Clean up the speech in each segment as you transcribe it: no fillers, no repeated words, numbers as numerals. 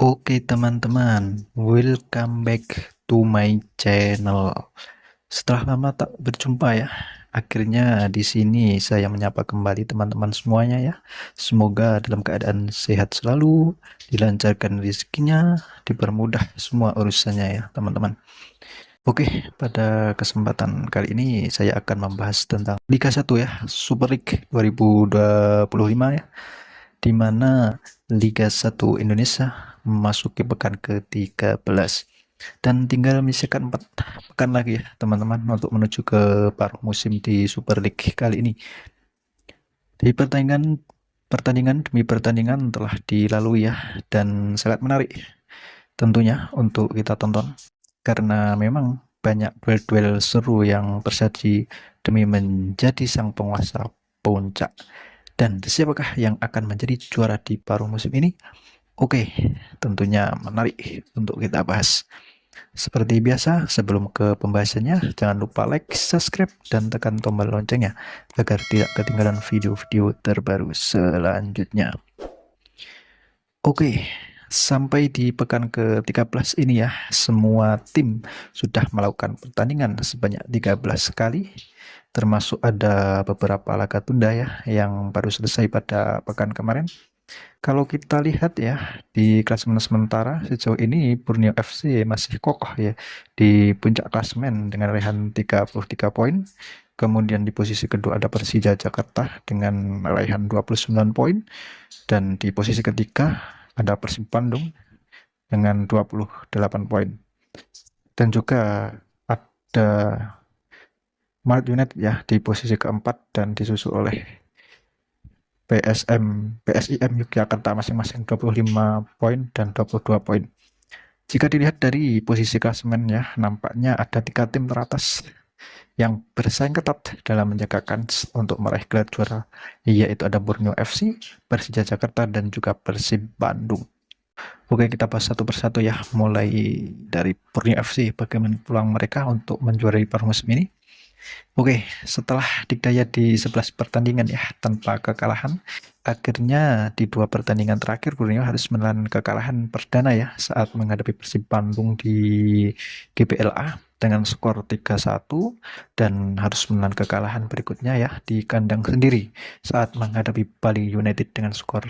Oke teman-teman, welcome back to my channel. Setelah lama tak berjumpa ya, akhirnya di sini saya menyapa kembali teman-teman semuanya ya. Semoga dalam keadaan sehat selalu, dilancarkan rezekinya, dipermudah semua urusannya ya teman-teman. Oke, pada kesempatan kali ini saya akan membahas tentang Liga 1 ya, Super League 2025 ya, di mana Liga 1 Indonesia memasuki pekan ke-13 dan tinggal menyisakan 4 pekan lagi ya teman-teman untuk menuju ke paruh musim di Super League kali ini. Di pertandingan demi pertandingan telah dilalui ya, dan sangat menarik tentunya untuk kita tonton karena memang banyak duel-duel seru yang terjadi demi menjadi sang penguasa puncak. Dan siapakah yang akan menjadi juara di paruh musim ini? Oke, tentunya menarik untuk kita bahas. Seperti biasa, sebelum ke pembahasannya, jangan lupa like, subscribe, dan tekan tombol loncengnya agar tidak ketinggalan video-video terbaru selanjutnya. Oke, sampai di pekan ke-13 ini ya, semua tim sudah melakukan pertandingan sebanyak 13 kali, termasuk ada beberapa laga tunda ya, yang baru selesai pada pekan kemarin. Kalau kita lihat ya, di klasemen sementara sejauh ini Borneo FC masih kokoh ya di puncak klasemen dengan raihan 33 poin. Kemudian di posisi kedua ada Persija Jakarta dengan raihan 29 poin. Dan di posisi ketiga ada Persib Bandung dengan 28 poin. Dan juga ada Malang United ya di posisi keempat dan disusul oleh PSIM Yogyakarta masing-masing 25 poin dan 22 poin. Jika dilihat dari posisi klasemen ya, nampaknya ada 3 tim teratas yang bersaing ketat dalam menjaga kans untuk meraih gelar juara, yaitu ada Borneo FC, Persija Jakarta, dan juga Persib Bandung. Oke, kita bahas satu persatu ya, mulai dari Borneo FC, bagaimana peluang mereka untuk menjuarai paruh musim ini. Oke, setelah dikdaya di 11 pertandingan ya tanpa kekalahan, akhirnya di 2 pertandingan terakhir Borneo harus menelan kekalahan perdana ya saat menghadapi Persib Bandung di GBLA dengan skor 3-1 dan harus menelan kekalahan berikutnya ya di kandang sendiri saat menghadapi Bali United dengan skor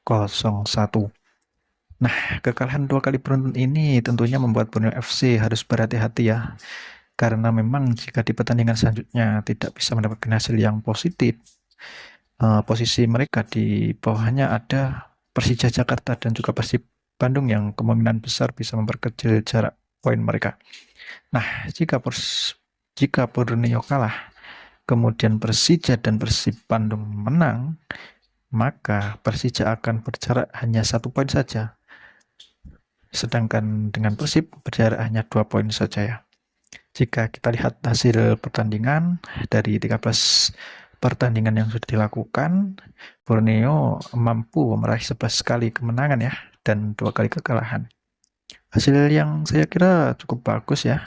0-1. Nah, kekalahan 2 kali beruntun ini tentunya membuat Borneo FC harus berhati-hati ya, karena memang jika di pertandingan selanjutnya tidak bisa mendapatkan hasil yang positif, posisi mereka di bawahnya ada Persija Jakarta dan juga Persib Bandung yang kemungkinan besar bisa memperkecil jarak poin mereka. Nah, jika Borneo kalah, kemudian Persija dan Persib Bandung menang, maka Persija akan berjarak hanya 1 poin saja. Sedangkan dengan Persib berjarak hanya 2 poin saja ya. Jika kita lihat hasil pertandingan dari 13 pertandingan yang sudah dilakukan, Borneo mampu meraih 11 kali kemenangan ya dan 2 kali kekalahan. Hasil yang saya kira cukup bagus ya.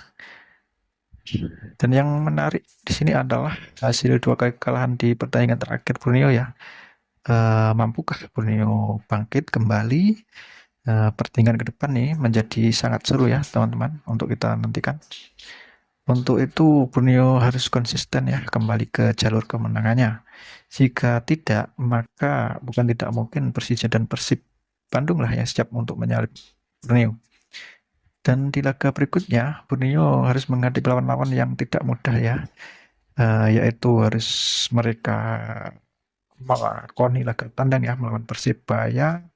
Dan yang menarik di sini adalah hasil 2 kali kekalahan di pertandingan terakhir Borneo ya. Mampukah Borneo bangkit kembali? Pertandingan ke depan nih menjadi sangat seru ya teman-teman untuk kita nantikan. Untuk itu Borneo harus konsisten ya kembali ke jalur kemenangannya. Jika tidak, maka bukan tidak mungkin Persija dan Persib Bandung lah yang siap untuk menyalip Borneo. Dan di laga berikutnya Borneo harus menghadapi lawan-lawan yang tidak mudah ya, yaitu harus mereka melakoni laga tandang ya melawan Persibaya,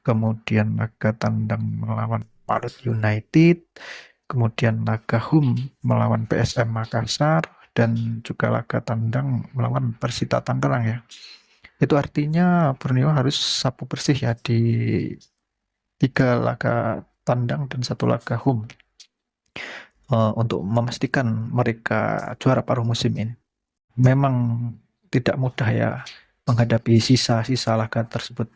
kemudian laga tandang melawan Malut United, kemudian laga home melawan PSM Makassar, dan juga laga tandang melawan Persita Tangerang ya. Itu artinya Borneo harus sapu bersih ya di 3 laga tandang dan 1 laga home untuk memastikan mereka juara paruh musim ini. Memang tidak mudah ya menghadapi sisa-sisa laga tersebut.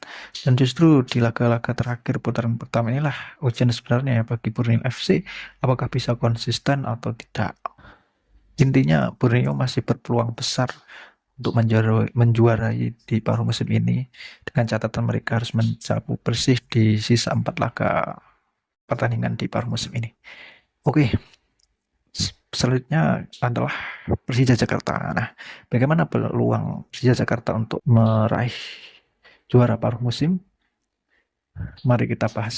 Dan justru di laga-laga terakhir putaran pertama inilah ujian sebenarnya ya bagi Borneo FC, apakah bisa konsisten atau tidak. Intinya Borneo masih berpeluang besar untuk menjuarai di paruh musim ini, dengan catatan mereka harus mencapai bersih di sisa 4 laga pertandingan di paruh musim ini. Oke, selanjutnya adalah Persija Jakarta. Nah, bagaimana peluang Persija Jakarta untuk meraih juara paruh musim? Mari kita bahas.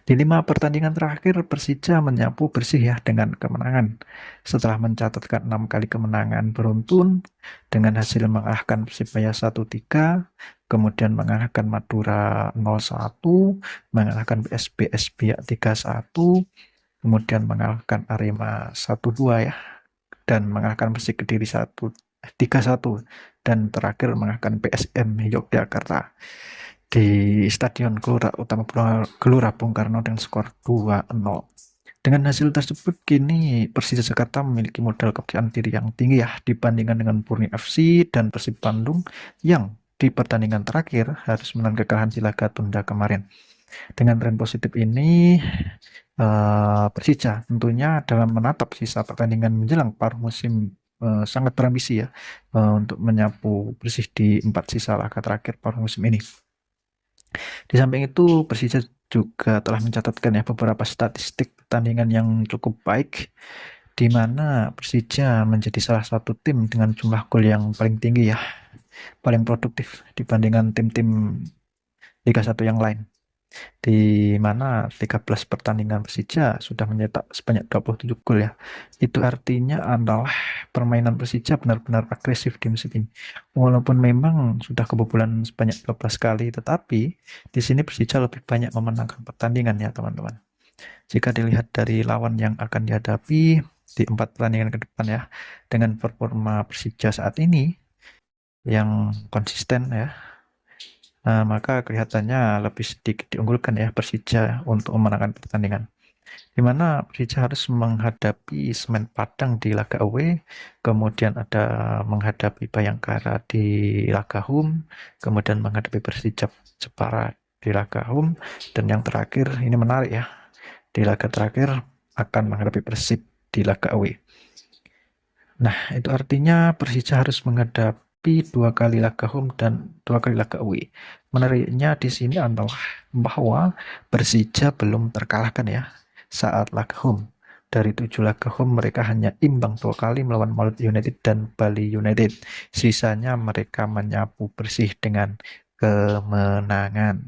Di 5 pertandingan terakhir, Persija menyapu bersih ya dengan kemenangan. Setelah mencatatkan 6 kali kemenangan beruntun dengan hasil mengalahkan Persibaya 1-3, kemudian mengalahkan Madura 0-1, mengalahkan PSBS Biak 3-1, kemudian mengalahkan Arema 1-2 ya, dan mengalahkan Persik Kediri 3-1, dan terakhir mengalahkan PSM Yogyakarta di Stadion Gelora Bung Karno dengan skor 2-0. Dengan hasil tersebut, kini Persija Jakarta memiliki modal kepercayaan diri yang tinggi ya dibandingkan dengan Borneo FC dan Persib Bandung yang di pertandingan terakhir harus menahan kekalahan di laga tunda kemarin. Dengan tren positif ini, Persija tentunya dalam menatap sisa pertandingan menjelang paruh musim sangat berambisi ya untuk menyapu bersih di 4 sisa laga terakhir paruh musim ini. Di samping itu, Persija juga telah mencatatkan ya beberapa statistik pertandingan yang cukup baik, di mana Persija menjadi salah satu tim dengan jumlah gol yang paling tinggi ya, paling produktif dibandingkan tim-tim Liga 1 yang lain. Di mana 13 pertandingan Persija sudah mencetak sebanyak 27 gol ya. Itu artinya adalah permainan Persija benar-benar agresif di musim ini. Walaupun memang sudah kebobolan sebanyak 12 kali, tetapi di sini Persija lebih banyak memenangkan pertandingan ya teman-teman. Jika dilihat dari lawan yang akan dihadapi di 4 pertandingan ke depan ya, dengan performa Persija saat ini yang konsisten ya, maka kelihatannya lebih sedikit diunggulkan ya Persija untuk memenangkan pertandingan. Di mana Persija harus menghadapi Semen Padang di laga away, kemudian ada menghadapi Bayangkara di laga home, kemudian menghadapi Persija Jepara di laga home, dan yang terakhir ini menarik ya, di laga terakhir akan menghadapi Persib di laga away. Nah, itu artinya Persija harus menghadapi 2 kali laga home dan 2 kali laga away. Menariknya di sini adalah bahwa Persija belum terkalahkan ya saat laga home. Dari 7 laga home mereka hanya imbang 2 kali melawan Malut United dan Bali United. Sisanya mereka menyapu bersih dengan kemenangan.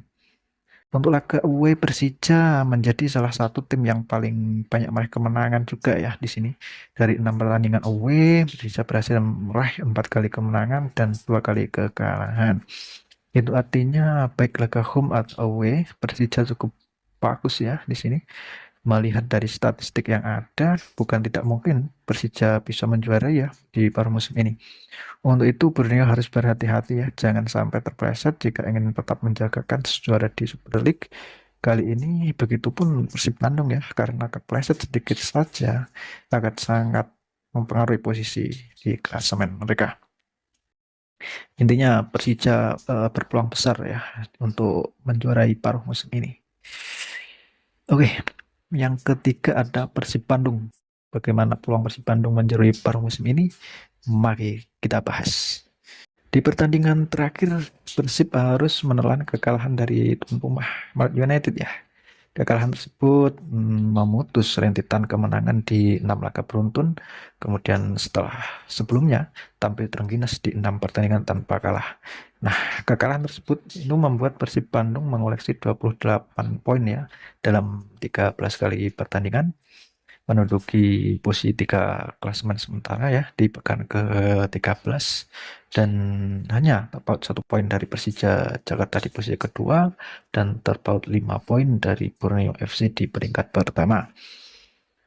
Untuk laga away, Persija menjadi salah satu tim yang paling banyak meraih kemenangan juga ya di sini. Dari 6 pertandingan away, Persija berhasil meraih 4 kali kemenangan dan 2 kali kekalahan. Itu artinya baik laga home atau away, Persija cukup bagus ya di sini. Melihat dari statistik yang ada, bukan tidak mungkin Persija bisa menjuarai ya di paruh musim ini. Untuk itu, Borneo harus berhati-hati ya, jangan sampai terpleset jika ingin tetap menjagakan juara di Super League. Kali ini begitupun Persib Bandung ya, karena kepleset sedikit saja akan sangat mempengaruhi posisi di klasemen mereka. Intinya Persija berpeluang besar ya untuk menjuarai paruh musim ini. Oke, yang ketiga ada Persib Bandung. Bagaimana peluang Persib Bandung menjuarai paruh musim ini? Mari kita bahas. Di pertandingan terakhir, Persib harus menelan kekalahan dari tuan rumah Malut United ya. Kekalahan tersebut memutus rentetan kemenangan di 6 laga beruntun. Kemudian setelah sebelumnya tampil terengginas di 6 pertandingan tanpa kalah. Nah, kekalahan tersebut itu membuat Persib Bandung mengoleksi 28 poin ya dalam 13 kali pertandingan, menduduki posisi 3 klasemen sementara ya di pekan ke-13, dan hanya terpaut 1 poin dari Persija Jakarta di posisi kedua dan terpaut 5 poin dari Borneo FC di peringkat pertama.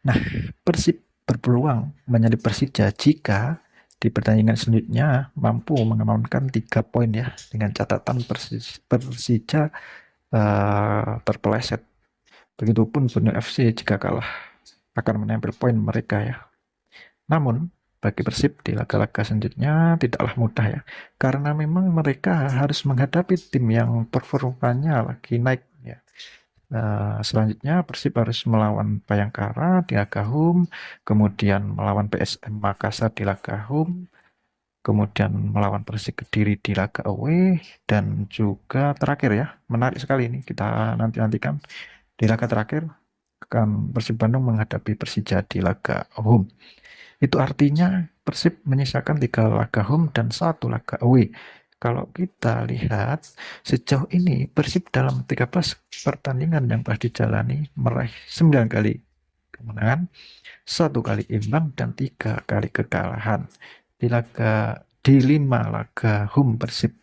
Nah, Persib berpeluang menyalip Persija jika di pertandingan selanjutnya mampu mengamankan 3 poin ya, dengan catatan Persija terpeleset. Begitupun Borneo FC jika kalah akan menempel poin mereka ya. Namun bagi Persib di laga-laga selanjutnya tidaklah mudah ya, karena memang mereka harus menghadapi tim yang performanya lagi naik ya. Selanjutnya Persib harus melawan Bayangkara di laga home, kemudian melawan PSM Makassar di laga home, kemudian melawan Persik Kediri di laga away, dan juga terakhir ya, menarik sekali ini, kita nanti-nantikan di laga terakhir akan Persib Bandung menghadapi Persija di laga home. Itu artinya Persib menyisakan 3 laga home dan 1 laga away. Kalau kita lihat sejauh ini Persib dalam 13 pertandingan yang telah dijalani meraih 9 kali kemenangan, 1 kali imbang, dan 3 kali kekalahan. Di 5 laga home Persib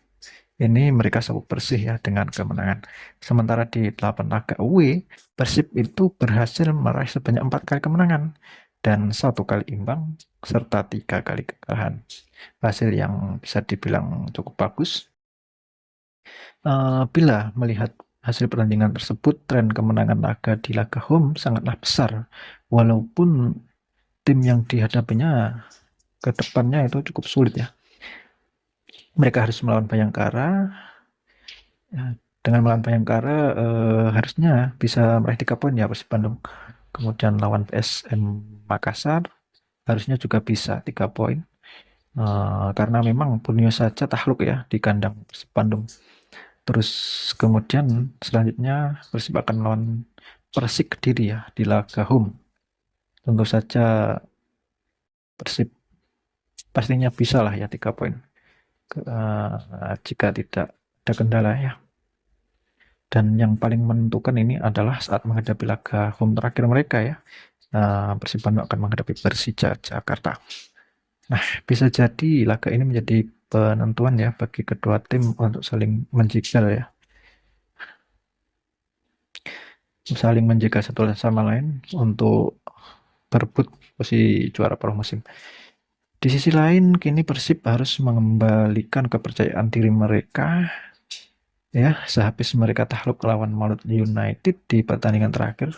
ini mereka sabuk bersih ya dengan kemenangan. Sementara di 8 laga away, Persib itu berhasil meraih sebanyak 4 kali kemenangan dan 1 kali imbang serta 3 kali kekalahan. Hasil yang bisa dibilang cukup bagus. Bila melihat hasil pertandingan tersebut, tren kemenangan laga di laga home sangatlah besar. Walaupun tim yang dihadapinya ke depannya itu cukup sulit ya. Mereka harus melawan Bayangkara. Ya, dengan melawan Bayangkara harusnya bisa meraih 3 poin ya Persib Bandung. Kemudian lawan PSM Makassar harusnya juga bisa 3 poin. Karena memang Borneo saja takluk ya di kandang Persib Bandung. Terus kemudian selanjutnya Persib akan melawan Persik Kediri ya di laga home. Tentu saja Persib pastinya bisa lah ya 3 poin. Jika tidak ada kendala ya. Dan yang paling menentukan ini adalah saat menghadapi laga home terakhir mereka ya. Persib Bandung akan menghadapi Persija Jakarta. Nah, bisa jadi laga ini menjadi penentuan ya bagi kedua tim untuk saling menjegal ya. Saling menjaga satu sama lain untuk berebut posisi juara paruh musim. Di sisi lain, kini Persib harus mengembalikan kepercayaan diri mereka ya sehabis mereka takluk lawan Malut United di pertandingan terakhir.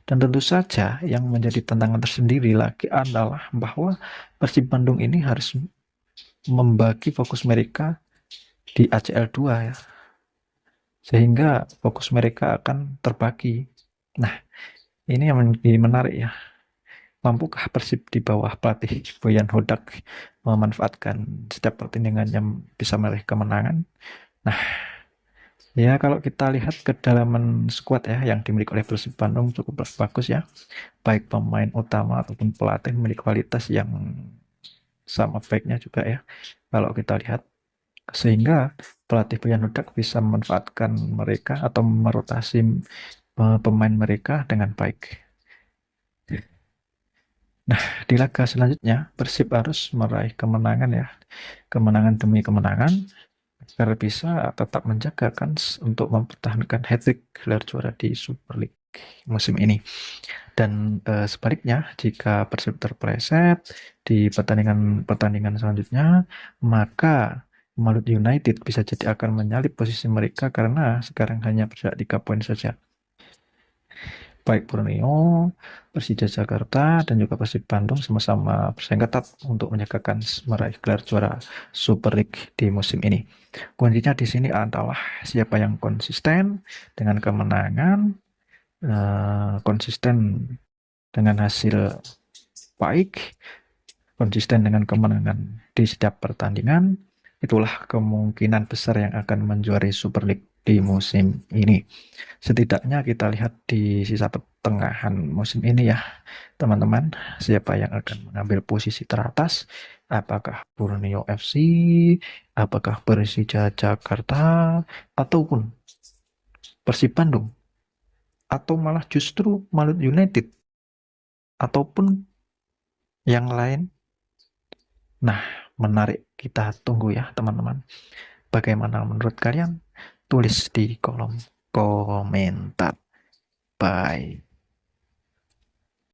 Dan tentu saja yang menjadi tantangan tersendiri lagi adalah bahwa Persib Bandung ini harus membagi fokus mereka di ACL 2 ya. Sehingga fokus mereka akan terbagi. Nah, ini yang menjadi menarik ya. Mampukah Persib di bawah pelatih Boyan Hodak memanfaatkan setiap pertandingan yang bisa meraih kemenangan? Nah, ya kalau kita lihat kedalaman skuad ya yang dimiliki oleh Persib Bandung cukup bagus ya. Baik pemain utama ataupun pelatih memiliki kualitas yang sama baiknya juga ya. Kalau kita lihat sehingga pelatih Boyan Hodak bisa memanfaatkan mereka atau merotasi pemain mereka dengan baik. Nah, di laga selanjutnya Persib harus meraih kemenangan ya. Kemenangan demi kemenangan agar bisa tetap menjaga kans untuk mempertahankan hat-trick gelar juara di Super League musim ini. Dan sebaliknya, jika Persib terpleset di pertandingan selanjutnya, maka Malut United bisa jadi akan menyalip posisi mereka karena sekarang hanya berjarak 3 poin saja. Baik Borneo, Persija Jakarta, dan juga Persib Bandung sama-sama bersaing ketat untuk menjagakan meraih gelar juara Super League di musim ini. Kuncinya di sini adalah siapa yang konsisten dengan kemenangan, konsisten dengan hasil baik, konsisten dengan kemenangan di setiap pertandingan. Itulah kemungkinan besar yang akan menjuarai Super League di musim ini. Setidaknya kita lihat di sisa pertengahan musim ini ya, teman-teman, siapa yang akan mengambil posisi teratas? Apakah Borneo FC, apakah Persija Jakarta, ataupun Persib Bandung, atau malah justru Malut United, ataupun yang lain? Nah, menarik, kita tunggu ya teman-teman. Bagaimana menurut kalian? Tulis di kolom komentar. Bye.